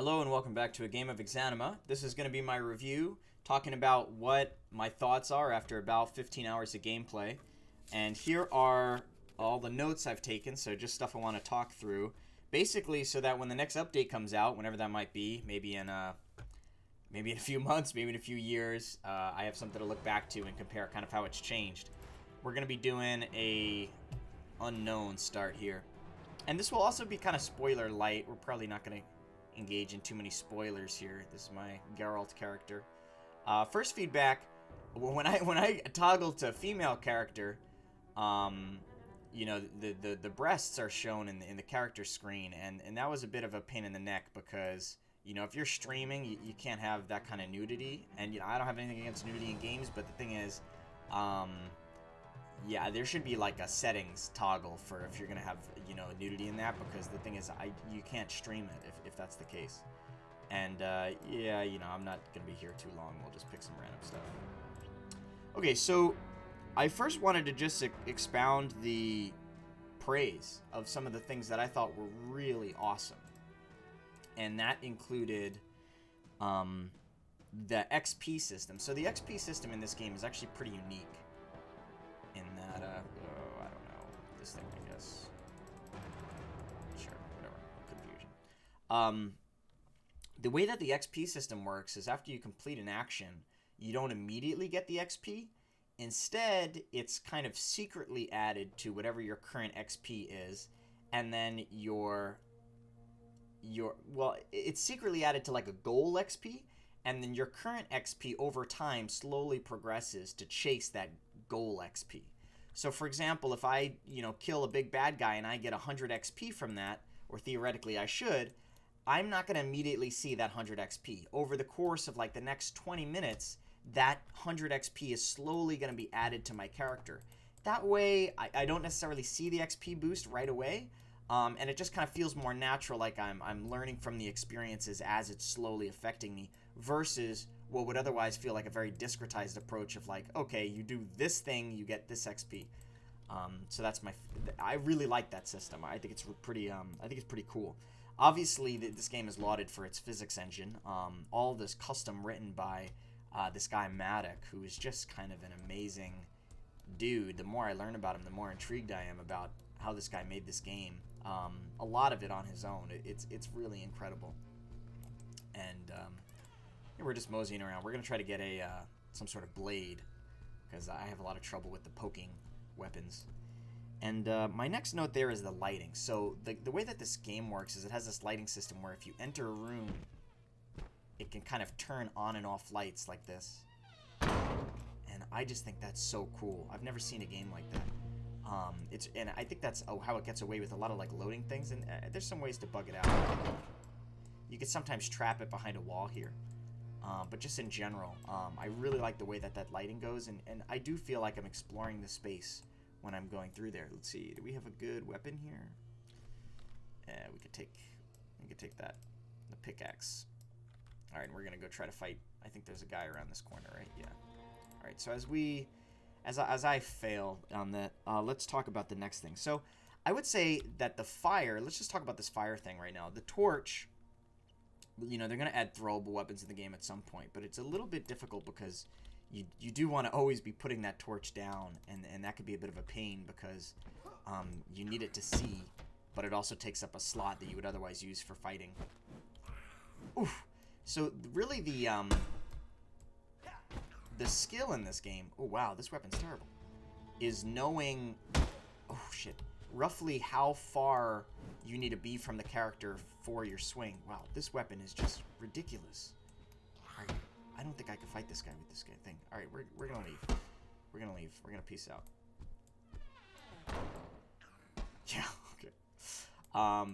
Hello and welcome back to a game of Exanima. This is going to be my review, talking about what my thoughts are after about 15 hours of gameplay. And here are all the notes I've taken, so just stuff I want to talk through. Basically, so that when the next update comes out, whenever that might be, maybe in a few months, maybe in a few years, I have something to look back to and compare kind of how it's changed. We're going to be doing a unknown start here. And this will also be kind of spoiler light. We're probably not going to engage in too many spoilers here. This is my Geralt character. First feedback: when I toggle to female character, you know, the breasts are shown in the character screen, and that was a bit of a pain in the neck because, you know, if you're streaming, you can't have that kind of nudity. And, you know, I don't have anything against nudity in games, but the thing is, yeah, there should be like a settings toggle for if you're gonna have, you know, nudity in that, because the thing is, you can't stream it if that's the case. And yeah, you know, I'm not gonna be here too long. We'll just pick some random stuff. Okay, so I first wanted to just expound the praise of some of the things that I thought were really awesome, and that included the XP system. So the XP system in this game is actually pretty unique. In that, I don't know, this thing, I guess. Sure, whatever, confusion. The way that the XP system works is after you complete an action, you don't immediately get the XP. Instead, it's kind of secretly added to whatever your current XP is, and then well, it's secretly added to like a goal XP, and then your current XP over time slowly progresses to chase that goal XP. So for example, if I, you know, kill a big bad guy and I get 100 XP from that, or theoretically I should, I'm not going to immediately see that 100 XP. Over the course of like the next 20 minutes, that 100 XP is slowly going to be added to my character. That way, I don't necessarily see the XP boost right away, and it just kind of feels more natural, like I'm learning from the experiences as it's slowly affecting me, versus what would otherwise feel like a very discretized approach of like, okay, you do this thing, you get this XP. So that's I really like that system. I think it's pretty cool. Obviously, this game is lauded for its physics engine. All this custom written by this guy Maddock, who is just kind of an amazing dude. The more I learn about him, the more intrigued I am about how this guy made this game. A lot of it on his own. It's really incredible. And we're just moseying around. We're gonna try to get some sort of blade, because I have a lot of trouble with the poking weapons. And my next note there is the lighting. So the way that this game works is it has this lighting system where if you enter a room, it can kind of turn on and off lights like this. And I just think that's so cool. I've never seen a game like that. And I think that's how it gets away with a lot of like loading things. And there's some ways to bug it out. You could sometimes trap it behind a wall here. But just in general, I really like the way that lighting goes, and I do feel like I'm exploring the space when I'm going through there. Let's see, do we have a good weapon here? We could take that, the pickaxe. All right, we're gonna go try to fight. I think there's a guy around this corner, right? Yeah. All right, so as I fail on that, let's talk about the next thing. So I would say that the fire. Let's just talk about this fire thing right now. The torch. You know, they're going to add throwable weapons in the game at some point, but it's a little bit difficult because you do want to always be putting that torch down, and that could be a bit of a pain because you need it to see, but it also takes up a slot that you would otherwise use for fighting. Oof. So really the skill in this game, oh wow, this weapon's terrible, is knowing, oh shit, roughly how far you need to be from the character for your swing. Wow, this weapon is just ridiculous. All right, I don't think I can fight this guy with this thing. All right, we're gonna leave. We're gonna leave. We're gonna peace out. Yeah, okay.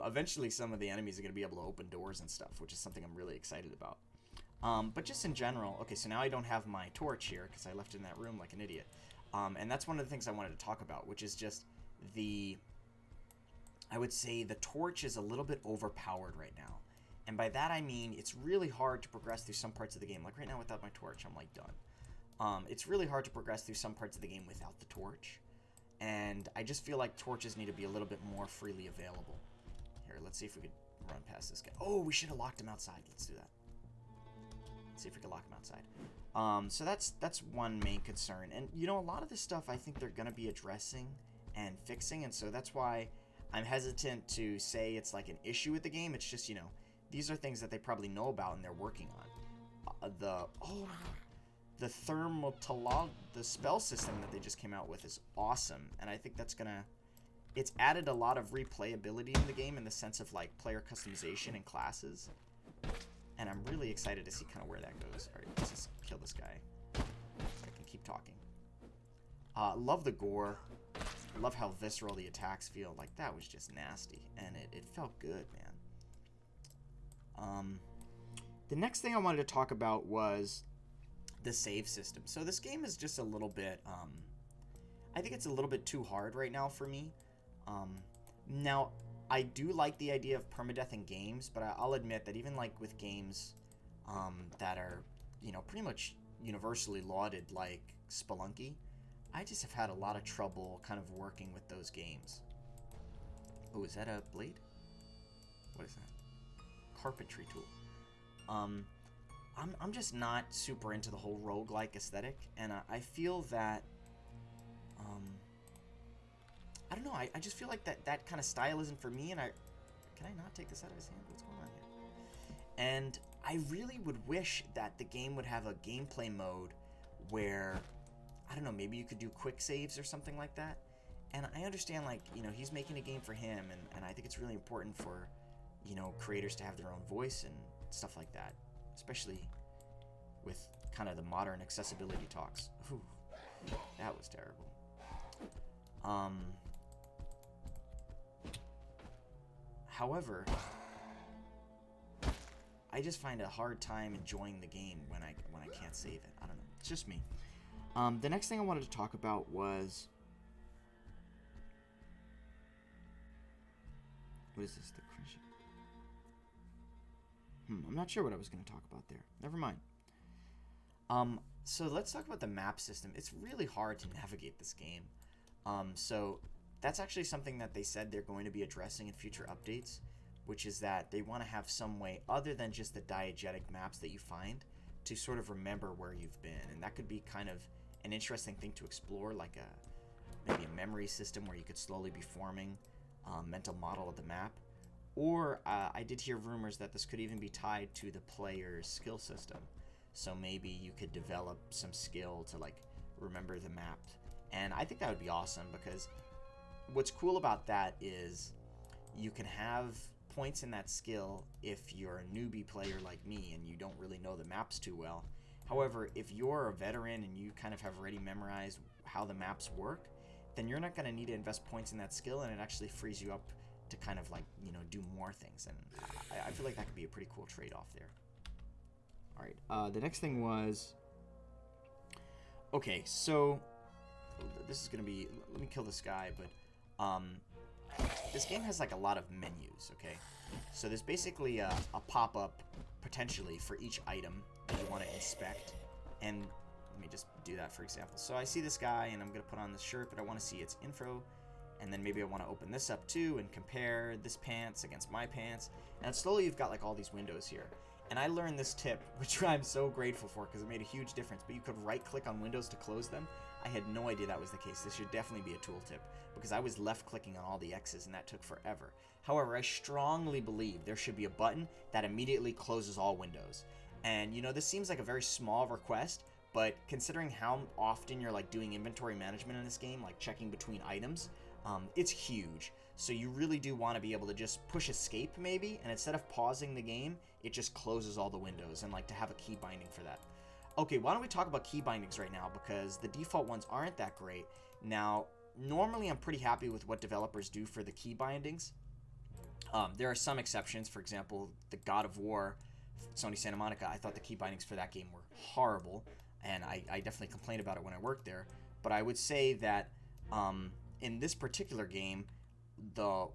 Eventually, some of the enemies are gonna be able to open doors and stuff, which is something I'm really excited about. But just in general, okay, so now I don't have my torch here because I left it in that room like an idiot. And that's one of the things I wanted to talk about, which is just I would say the torch is a little bit overpowered right now. And by that I mean it's really hard to progress through some parts of the game. Like right now without my torch, I'm like done. It's really hard to progress through some parts of the game without the torch. And I just feel like torches need to be a little bit more freely available. Here, let's see if we could run past this guy. Oh, we should have locked him outside. Let's do that. Let's see if we can lock him outside. So that's one main concern. And, you know, a lot of this stuff I think they're going to be addressing and fixing. And so that's why I'm hesitant to say it's like an issue with the game. It's just, you know, these are things that they probably know about and they're working on. The the spell system that they just came out with is awesome. And I think that's going to... It's added a lot of replayability in the game in the sense of, like, player customization and classes. And I'm really excited to see kind of where that goes. All right, let's just kill this guy. I can keep talking. Love the gore. Love how visceral the attacks feel. Like, that was just nasty. And it felt good, man. The next thing I wanted to talk about was the save system. So this game is just a little bit... I think it's a little bit too hard right now for me. Now, I do like the idea of permadeath in games, but I'll admit that even like with games that are, you know, pretty much universally lauded, like Spelunky, I just have had a lot of trouble kind of working with those games. Oh, is that a blade? What is that? Carpentry tool. I'm just not super into the whole roguelike aesthetic, and I feel that I don't know, I just feel like that kind of style isn't for me, and can I not take this out of his hand? What's going on here? And I really would wish that the game would have a gameplay mode where, I don't know, maybe you could do quick saves or something like that. And I understand, like, you know, he's making a game for him, and I think it's really important for, you know, creators to have their own voice and stuff like that, especially with kind of the modern accessibility talks. Ooh, that was terrible. However, I just find a hard time enjoying the game when I can't save it. I don't know. It's just me. The next thing I wanted to talk about was... What is this? The crunchy... I'm not sure what I was going to talk about there. Never mind. So let's talk about the map system. It's really hard to navigate this game. So that's actually something that they said they're going to be addressing in future updates, which is that they want to have some way other than just the diegetic maps that you find to sort of remember where you've been. And that could be kind of an interesting thing to explore, like maybe a memory system where you could slowly be forming a mental model of the map. Or I did hear rumors that this could even be tied to the player's skill system. So maybe you could develop some skill to, like, remember the map. And I think that would be awesome, because what's cool about that is you can have points in that skill if you're a newbie player like me and you don't really know the maps too well. However, if you're a veteran and you kind of have already memorized how the maps work, then you're not going to need to invest points in that skill, and it actually frees you up to kind of, like, you know, do more things. And I feel like that could be a pretty cool trade-off there. All right, the next thing was... Okay, so... This is going to be... Let me kill this guy, but... this game has, like, a lot of menus, okay? So there's basically a pop-up, potentially, for each item that you want to inspect. And let me just do that, for example. So I see this guy, and I'm going to put on this shirt, but I want to see its info. And then maybe I want to open this up, too, and compare this pants against my pants. And slowly you've got, like, all these windows here. And I learned this tip, which I'm so grateful for, because it made a huge difference. But you could right-click on windows to close them. I had no idea that was the case. This should definitely be a tooltip, because I was left-clicking on all the X's, and that took forever. However, I strongly believe there should be a button that immediately closes all windows. And, you know, this seems like a very small request, but considering how often you're, like, doing inventory management in this game, like checking between items, it's huge. So you really do want to be able to just push escape, maybe, and instead of pausing the game, it just closes all the windows, and, like, to have a key binding for that. Okay, why don't we talk about key bindings right now, because the default ones aren't that great. Now, normally I'm pretty happy with what developers do for the key bindings. There are some exceptions. For example, the God of War, Sony Santa Monica, I thought the key bindings for that game were horrible, and I definitely complained about it when I worked there. But I would say that in this particular game, the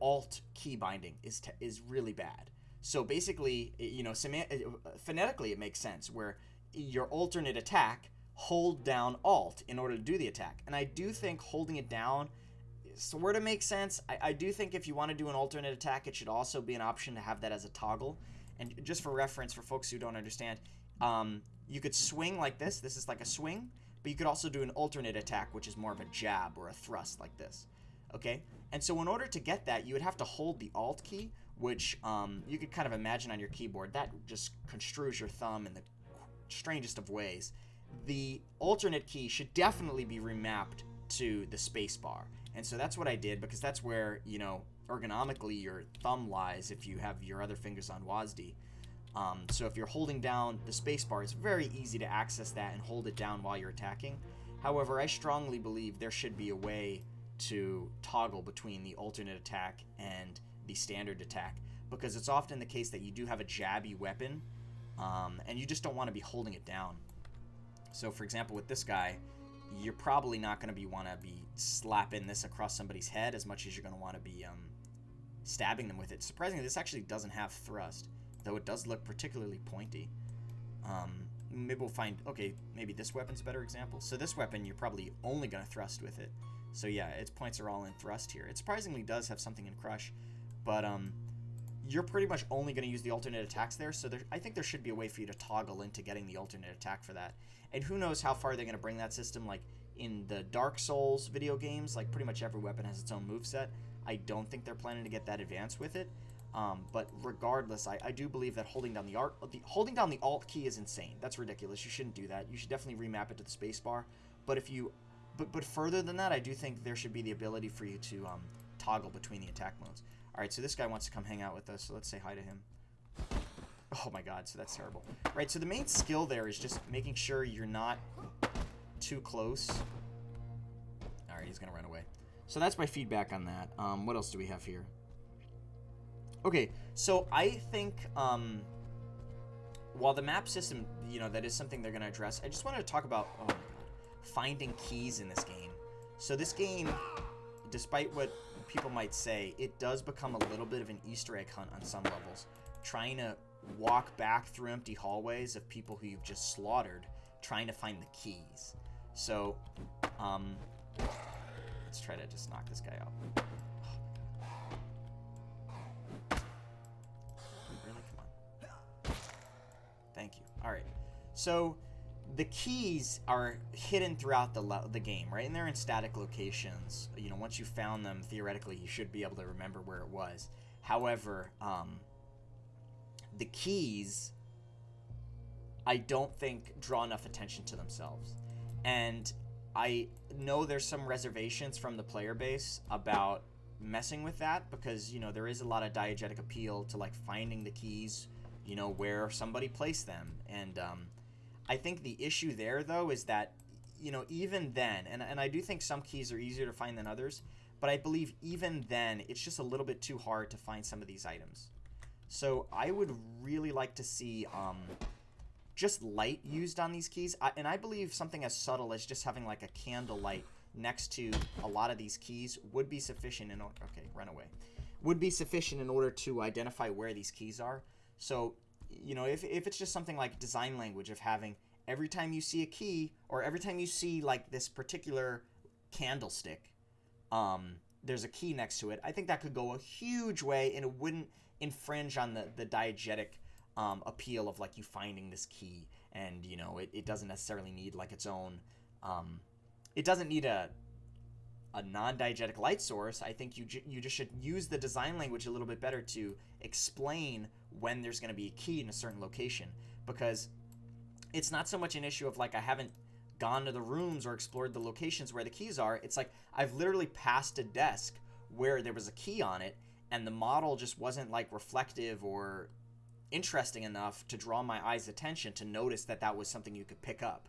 alt key binding is really bad. So basically, you know, phonetically it makes sense, where your alternate attack, hold down alt in order to do the attack. And I do think holding it down sort of makes sense. I do think if you want to do an alternate attack, it should also be an option to have that as a toggle. And just for reference, for folks who don't understand, you could swing like this. This is like a swing. But you could also do an alternate attack, which is more of a jab or a thrust like this. Okay? And so in order to get that, you would have to hold the Alt key, which you could kind of imagine on your keyboard. That just construes your thumb in the strangest of ways. The alternate key should definitely be remapped to the space bar. And so that's what I did, because that's where, you know, ergonomically your thumb lies if you have your other fingers on WASD. So if you're holding down the space bar, it's very easy to access that and hold it down while you're attacking. However, I strongly believe there should be a way to toggle between the alternate attack and the standard attack, because it's often the case that you do have a jabby weapon, and you just don't want to be holding it down. So for example, with this guy, you're probably not going to want to be slapping this across somebody's head as much as you're going to want to be stabbing them with it. Surprisingly, this actually doesn't have thrust, though it does look particularly pointy. Maybe we'll find, okay, maybe this weapon's a better example. So this weapon, you're probably only going to thrust with it. So yeah, its points are all in thrust here. It surprisingly does have something in crush, but you're pretty much only going to use the alternate attacks there, so I think there should be a way for you to toggle into getting the alternate attack for that. And who knows how far they're going to bring that system. Like in the Dark Souls video games, like pretty much every weapon has its own moveset. I don't think they're planning to get that advanced with it. But regardless, I do believe that holding down the Alt key is insane. That's ridiculous. You shouldn't do that. You should definitely remap it to the spacebar. But if you, but further than that, I do think there should be the ability for you to toggle between the attack modes. All right, so this guy wants to come hang out with us, so let's say hi to him. Oh my god, so that's terrible. Right, so the main skill there is just making sure you're not too close. All right, he's gonna run away. So that's my feedback on that. What else do we have here? Okay, so I think while the map system, you know, that is something they're gonna address, I just wanted to talk about, oh my god, finding keys in this game. So this game, despite what people might say, it does become a little bit of an Easter egg hunt on some levels. Trying to walk back through empty hallways of people who you've just slaughtered, trying to find the keys. So, let's try to just knock this guy out. Really? Come on. Thank you. All right. So, the keys are hidden throughout the game, right? And they're in static locations. You know, once you found them, theoretically, you should be able to remember where it was. However, the keys, I don't think, draw enough attention to themselves. And I know there's some reservations from the player base about messing with that, because, you know, there is a lot of diegetic appeal to, like, finding the keys, you know, where somebody placed them. And, I think the issue there, though, is that, you know, even then, and I do think some keys are easier to find than others, but I believe even then, it's just a little bit too hard to find some of these items. So I would really like to see just light used on these keys, and I believe something as subtle as just having like a candle light next to a lot of these keys would be sufficient in order, okay, run away, would be sufficient in order to identify where these keys are. So, you know, if it's just something like design language of having every time you see a key, or every time you see like this particular candlestick, there's a key next to it, I think that could go a huge way, and it wouldn't infringe on the diegetic appeal of like you finding this key. And, you know, it doesn't necessarily need like its own, it doesn't need a non-diegetic light source. I think you just should use the design language a little bit better to explain when there's going to be a key in a certain location, because it's not so much an issue of like I haven't gone to the rooms or explored the locations where the keys are. It's like I've literally passed a desk where there was a key on it, and the model just wasn't like reflective or interesting enough to draw my eye's attention to notice that that was something you could pick up.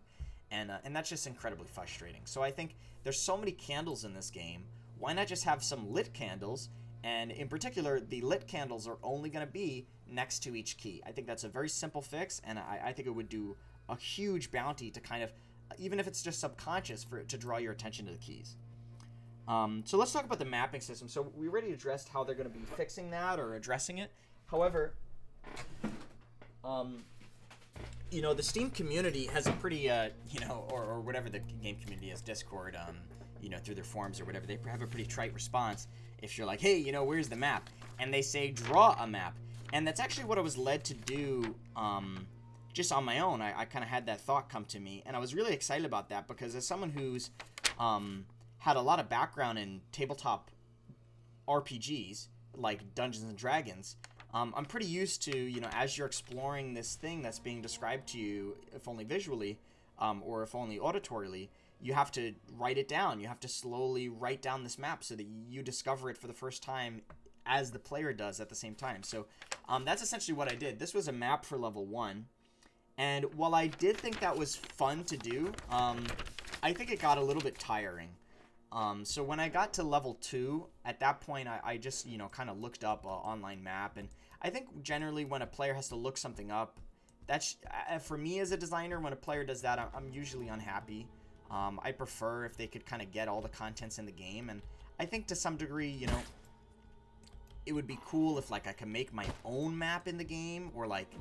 And that's just incredibly frustrating. So I think there's so many candles in this game. Why not just have some lit candles? And in particular, the lit candles are only going to be next to each key. I think that's a very simple fix, and I think it would do a huge bounty to kind of, even if it's just subconscious, for it to draw your attention to the keys. So let's talk about the mapping system. So we already addressed how they're going to be fixing that or addressing it. However, you know, the Steam community has a pretty, you know, or whatever the game community is, Discord, through their forums or whatever, they have a pretty trite response if you're like, hey, where's the map? And they say, draw a map. And that's actually what I was led to do just on my own. I kind of had that thought come to me, and I was really excited about that because as someone who's had a lot of background in tabletop RPGs, like Dungeons and Dragons, I'm pretty used to, as you're exploring this thing that's being described to you, if only visually, or if only auditorily, you have to write it down. You have to slowly write down this map so that you discover it for the first time as the player does at the same time. So that's essentially what I did. This was a map for level 1. And while I did think that was fun to do, I think it got a little bit tiring. So when I got to level 2, at that point, I just, kind of looked up an online map. And I think generally when a player has to look something up, that's, for me as a designer, when a player does that, I'm usually unhappy. I prefer if they could kind of get all the contents in the game. And I think to some degree, it would be cool if, like, I could make my own map in the game, or, like,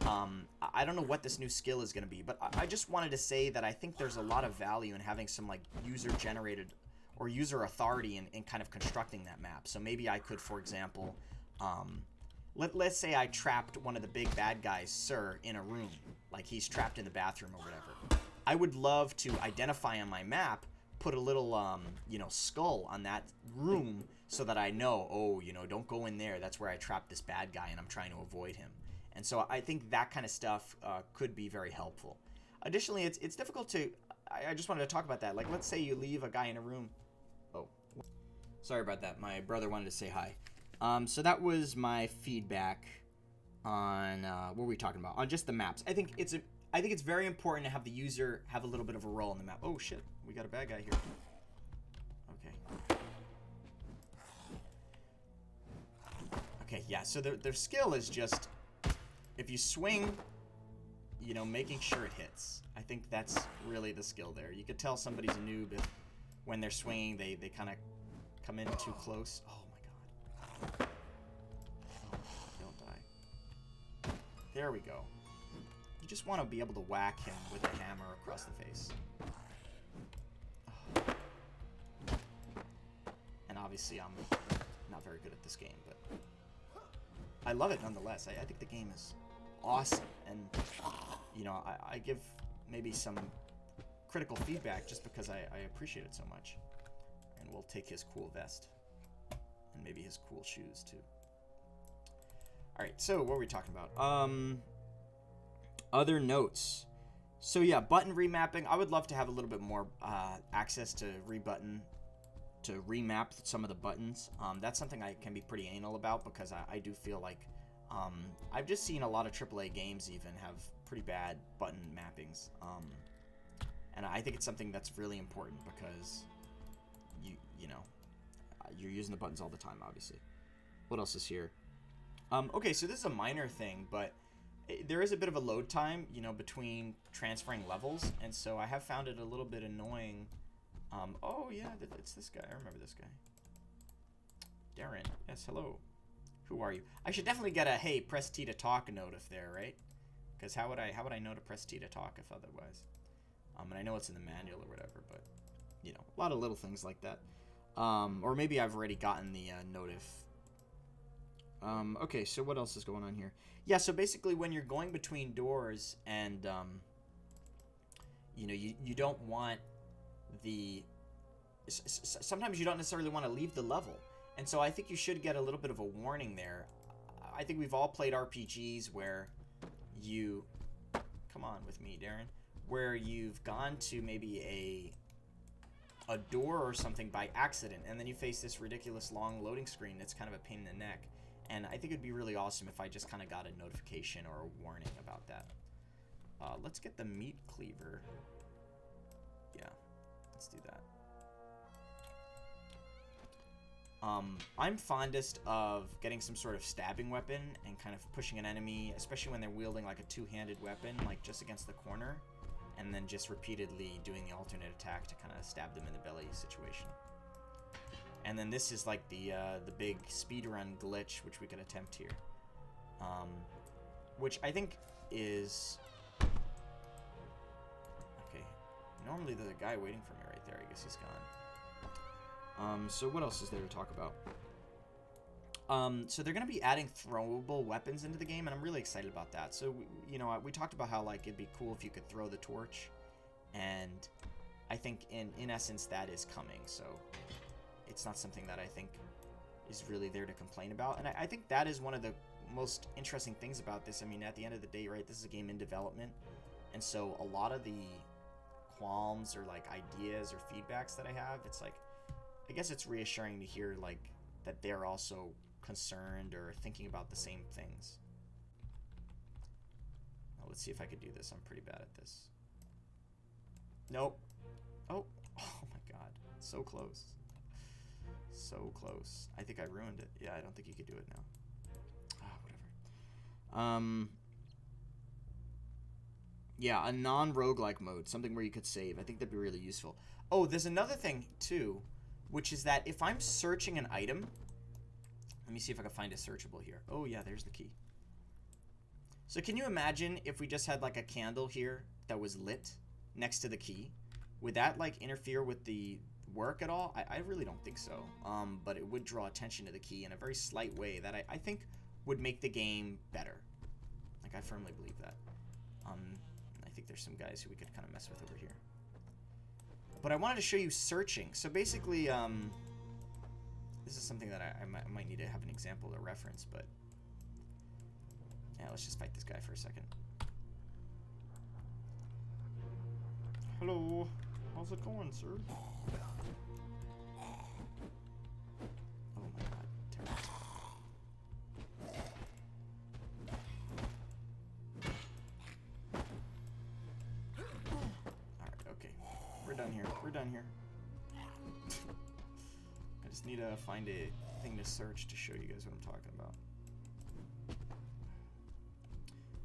I don't know what this new skill is going to be, but I just wanted to say that I think there's a lot of value in having some, like, user-generated or user authority in kind of constructing that map. So maybe I could, for example, let's say I trapped one of the big bad guys, Sir, in a room, like he's trapped in the bathroom or whatever. I would love to identify on my map, put a little, skull on that room so that I know, oh, don't go in there. That's where I trapped this bad guy and I'm trying to avoid him. And so I think that kind of stuff could be very helpful. Additionally, it's difficult to... I just wanted to talk about that. Like, let's say you leave a guy in a room. Oh, sorry about that. My brother wanted to say hi. So that was my feedback on... what were we talking about? On just the maps. I think it's very important to have the user have a little bit of a role in the map. Oh, shit. We got a bad guy here. Okay. Okay, yeah. So their skill is just... if you swing, making sure it hits. I think that's really the skill there. You could tell somebody's a noob if when they're swinging, they kind of come in too close. Oh my god. Oh, don't die. There we go. You just want to be able to whack him with a hammer across the face. Oh. And obviously I'm not very good at this game, but I love it nonetheless. I think the game is awesome, and I give maybe some critical feedback just because I appreciate it so much. And we'll take his cool vest and maybe his cool shoes too. All right, so what were we talking about? Other notes. So yeah, button remapping. I would love to have a little bit more access to remap some of the buttons. That's something I can be pretty anal about because I do feel like I've just seen a lot of AAA games even have pretty bad button mappings. And I think it's something that's really important because you're using the buttons all the time, obviously. What else is here? Okay, so this is a minor thing, but there is a bit of a load time, between transferring levels, and so I have found it a little bit annoying. Oh yeah, it's this guy. I remember this guy. Darren. Yes, hello. Who are you? I should definitely get a hey, press T to talk note if there, right? Because how would I know to press T to talk if otherwise? And I know it's in the manual or whatever, but a lot of little things like that. Or maybe I've already gotten the note if. Okay, so what else is going on here? Yeah, so basically when you're going between doors and you don't want sometimes you don't necessarily want to leave the level, and so I think you should get a little bit of a warning there. I think we've all played RPGs where you come on with me, Darren, where you've gone to maybe a door or something by accident, and then you face this ridiculous long loading screen that's kind of a pain in the neck. And I think it'd be really awesome if I just kind of got a notification or a warning about that. Let's get the meat cleaver. Yeah, let's do that. I'm fondest of getting some sort of stabbing weapon and kind of pushing an enemy, especially when they're wielding like a two-handed weapon, like just against the corner, and then just repeatedly doing the alternate attack to kind of stab them in the belly situation. And then this is like the big speedrun glitch, which we could attempt here. Which I think is... Okay. Normally there's a guy waiting for me right there. I guess he's gone. So what else is there to talk about? So they're going to be adding throwable weapons into the game, and I'm really excited about that. So, we talked about how, like, it'd be cool if you could throw the torch, and I think, in essence, that is coming. So it's not something that I think is really there to complain about. And I think that is one of the most interesting things about this. I mean, at the end of the day, right, this is a game in development, and so a lot of the qualms or, like, ideas or feedbacks that I have, it's like, I guess it's reassuring to hear, like, that they're also concerned or thinking about the same things. Well, let's see if I could do this. I'm pretty bad at this. Nope. Oh my god. So close. So close. I think I ruined it. Yeah, I don't think you could do it now. Whatever. Yeah, a non-roguelike mode. Something where you could save. I think that'd be really useful. Oh, there's another thing, too, which is that if I'm searching an item... Let me see if I can find a searchable here. Oh, yeah, there's the key. So can you imagine if we just had, like, a candle here that was lit next to the key? Would that, like, interfere with the work at all? I really don't think so. But it would draw attention to the key in a very slight way that I think would make the game better. Like, I firmly believe that. I think there's some guys who we could kind of mess with over here. But I wanted to show you searching. So basically, this is something that I might need to have an example or reference, but yeah, let's just fight this guy for a second. Hello, how's it going, sir? Oh my god, terrible. Alright, okay. We're done here. We're done here. I just need to find a thing to search to show you guys what I'm talking about.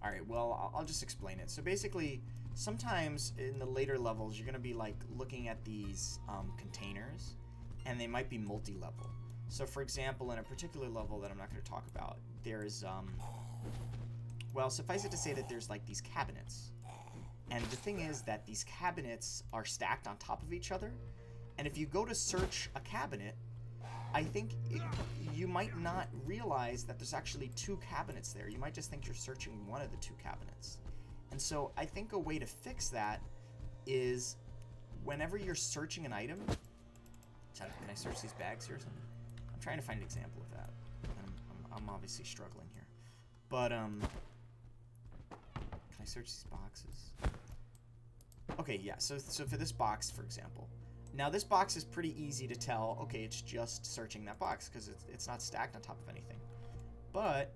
Alright, well, I'll just explain it. So basically, sometimes in the later levels, you're going to be like looking at these containers, and they might be multi-level. So for example, in a particular level that I'm not going to talk about, there's, well, suffice it to say that there's like these cabinets. And the thing is that these cabinets are stacked on top of each other. And if you go to search a cabinet, I think you might not realize that there's actually two cabinets there. You might just think you're searching one of the two cabinets. And so I think a way to fix that is whenever you're searching an item... Can I search these bags here or something? I'm trying to find an example of that. I'm obviously struggling here. But, can I search these boxes? Okay, yeah, so for this box, for example. Now, this box is pretty easy to tell, okay, it's just searching that box, because it's not stacked on top of anything. But,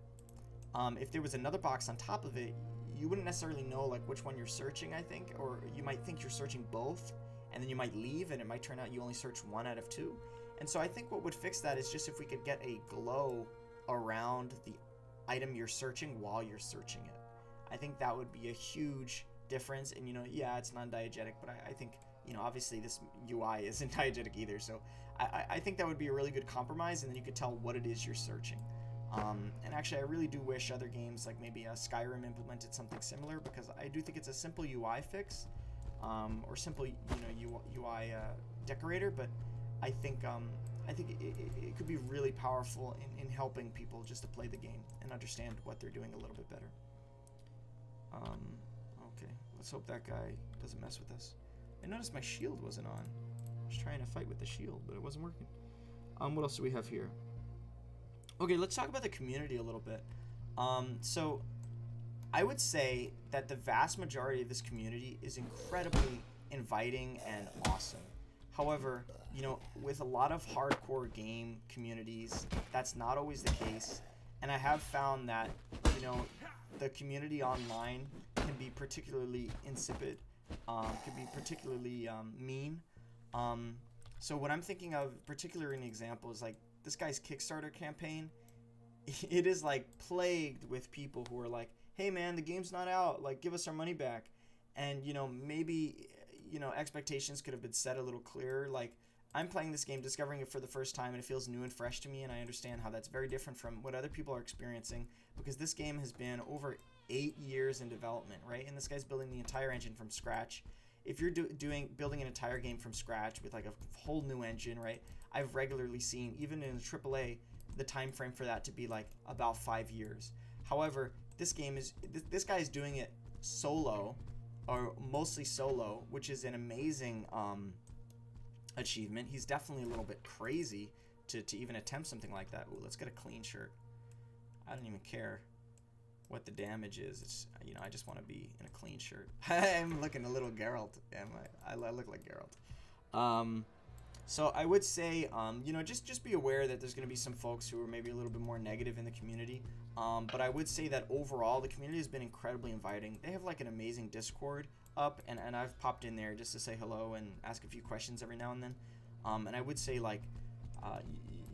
if there was another box on top of it, you wouldn't necessarily know, like, which one you're searching, I think. Or you might think you're searching both, and then you might leave, and it might turn out you only search one out of two. And so I think what would fix that is just if we could get a glow around the item you're searching while you're searching it. I think that would be a huge difference. And, yeah, it's non-diegetic, but I think... obviously this UI isn't diegetic either, so I think that would be a really good compromise, and then you could tell what it is you're searching. And actually, I really do wish other games, like maybe Skyrim, implemented something similar, because I do think it's a simple UI fix, or simple, UI decorator, but I think it could be really powerful in helping people just to play the game and understand what they're doing a little bit better. Okay, let's hope that guy doesn't mess with us. I noticed my shield wasn't on. I was trying to fight with the shield, but it wasn't working. What else do we have here? Okay, let's talk about the community a little bit. So I would say that the vast majority of this community is incredibly inviting and awesome. However, with a lot of hardcore game communities, that's not always the case. And I have found that, the community online can be particularly insipid. Could be particularly mean. So what I'm thinking of, particularly in the example, is like this guy's Kickstarter campaign. It is like plagued with people who are like, "Hey man, the game's not out. Like, give us our money back." And maybe expectations could have been set a little clearer. Like, I'm playing this game, discovering it for the first time, and it feels new and fresh to me. And I understand how that's very different from what other people are experiencing, because this game has been over 8 years in development, right? And this guy's building the entire engine from scratch. If you're building an entire game from scratch with like a whole new engine, right? I've regularly seen, even in AAA, the time frame for that to be like about 5 years. However, this guy is doing it solo, or mostly solo, which is an amazing achievement. He's definitely a little bit crazy to even attempt something like that. Ooh, let's get a clean shirt. I don't even care what the damage is. It's, you know, I just want to be in a clean shirt. I'm looking a little Geralt, am I? I look like Geralt. So I would say, you know, just be aware that there's going to be some folks who are maybe a little bit more negative in the community. But I would say that overall, the community has been incredibly inviting. They have like an amazing Discord up, and I've popped in there just to say hello and ask a few questions every now and then. And I would say, like,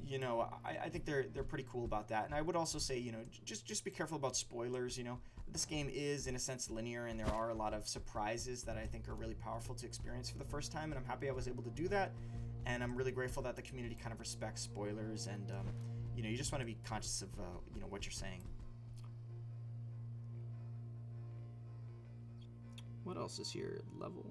you know, I think they're pretty cool about that. And I would also say, you know, just be careful about spoilers. You know, this game is in a sense linear, and there are a lot of surprises that I think are really powerful to experience for the first time, and I'm happy I was able to do that. And I'm really grateful that the community kind of respects spoilers, and you know, you just want to be conscious of you know, what you're saying. What else is here? Level.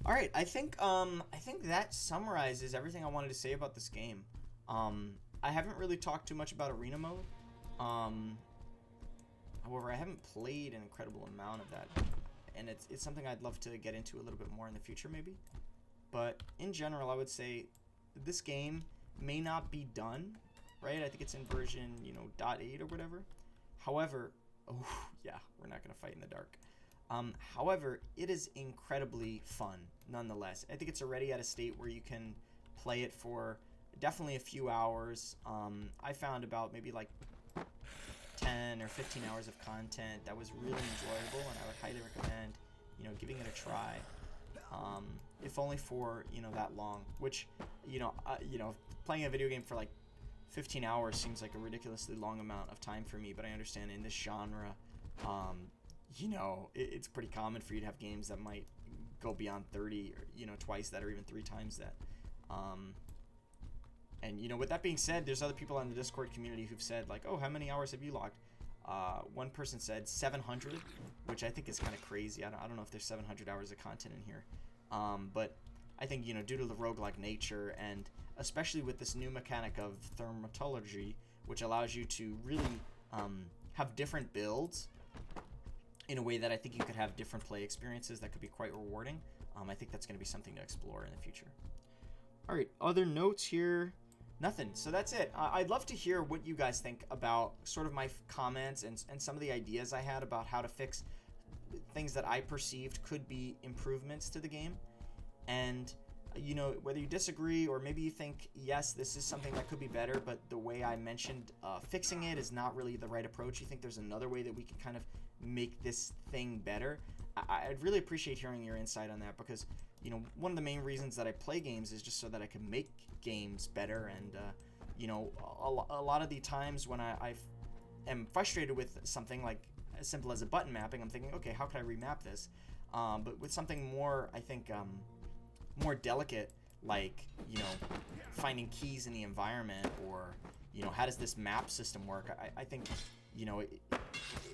All right, I think that summarizes everything I wanted to say about this game. I haven't really talked too much about arena mode. However, I haven't played an incredible amount of that, and it's something I'd love to get into a little bit more in the future, maybe. But in general, I would say this game may not be done, right? I think it's in version, you know, .8 or whatever. However, oh yeah, we're not gonna fight in the dark. However, it is incredibly fun, nonetheless. I think it's already at a state where you can play it for definitely a few hours. I found about maybe like 10 or 15 hours of content that was really enjoyable, and I would highly recommend, you know, giving it a try. If only for, you know, that long, which, you know, playing a video game for like 15 hours seems like a ridiculously long amount of time for me, but I understand in this genre, you know, it's pretty common for you to have games that might go beyond 30, or, you know, twice that, or even 3 times that. And, you know, with that being said, there's other people on the Discord community who've said, like, oh, how many hours have you logged? One person said 700, which I think is kind of crazy. I don't know if there's 700 hours of content in here. But I think, you know, due to the roguelike nature, and especially with this new mechanic of thermatology, which allows you to really have different builds in a way that I think you could have different play experiences that could be quite rewarding. I think that's going to be something to explore in the future. All right, other notes here. Nothing. So that's it. I'd love to hear what you guys think about sort of my comments and some of the ideas I had about how to fix things that I perceived could be improvements to the game. And, you know, whether you disagree, or maybe you think, yes, this is something that could be better, but the way I mentioned fixing it is not really the right approach. You think there's another way that we can kind of make this thing better. I'd really appreciate hearing your insight on that, because, you know, one of the main reasons that I play games is just so that I can make games better. And you know, a lot of the times when I am frustrated with something like as simple as a button mapping, I'm thinking, okay, how can I remap this? But with something more, I think, more delicate, like, you know, finding keys in the environment, or, you know, how does this map system work? I think, you know,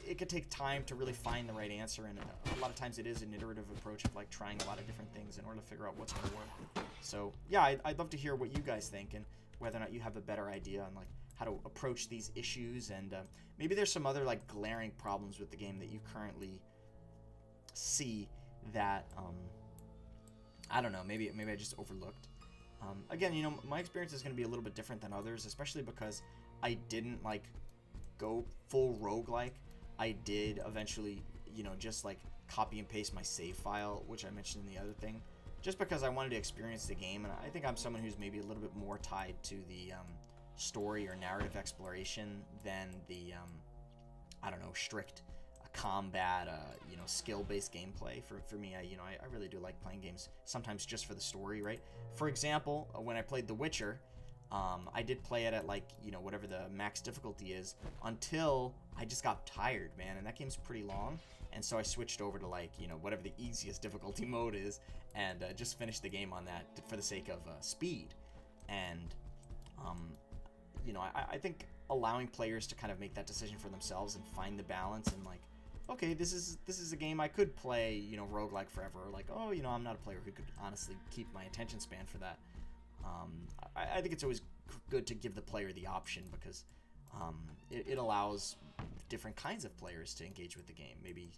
it could take time to really find the right answer, and a lot of times it is an iterative approach of like trying a lot of different things in order to figure out what's going to work. So yeah, I'd love to hear what you guys think, and whether or not you have a better idea on like how to approach these issues, and maybe there's some other like glaring problems with the game that you currently see that I don't know, maybe I just overlooked. Again, you know, my experience is going to be a little bit different than others, especially because I didn't like go full roguelike. I did eventually, you know, just like copy and paste my save file, which I mentioned in the other thing, just because I wanted to experience the game. And I think I'm someone who's maybe a little bit more tied to the story or narrative exploration than the I don't know, strict combat, you know, skill-based gameplay. For me, I really do like playing games sometimes just for the story, right? For example, when I played The Witcher, I did play it at like, you know, whatever the max difficulty is, until I just got tired, man, and that game's pretty long, and so I switched over to like, you know, whatever the easiest difficulty mode is, and just finished the game on that for the sake of speed. And you know, I think allowing players to kind of make that decision for themselves and find the balance, and like, okay, this is a game I could play, you know, roguelike forever. Like, oh, you know, I'm not a player who could honestly keep my attention span for that. I think it's always good to give the player the option, because it allows different kinds of players to engage with the game. Maybe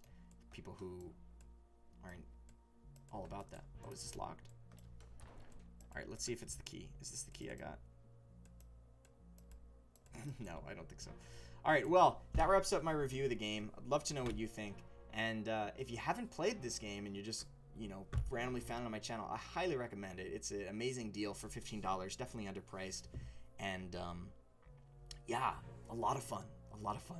people who aren't all about that. Oh, is this locked? All right, let's see if it's the key. Is this the key I got? No, I don't think so. All right, well, that wraps up my review of the game. I'd love to know what you think. And if you haven't played this game and you just, you know, randomly found it on my channel, I highly recommend it. It's an amazing deal for $15, definitely underpriced. And yeah, a lot of fun. A lot of fun.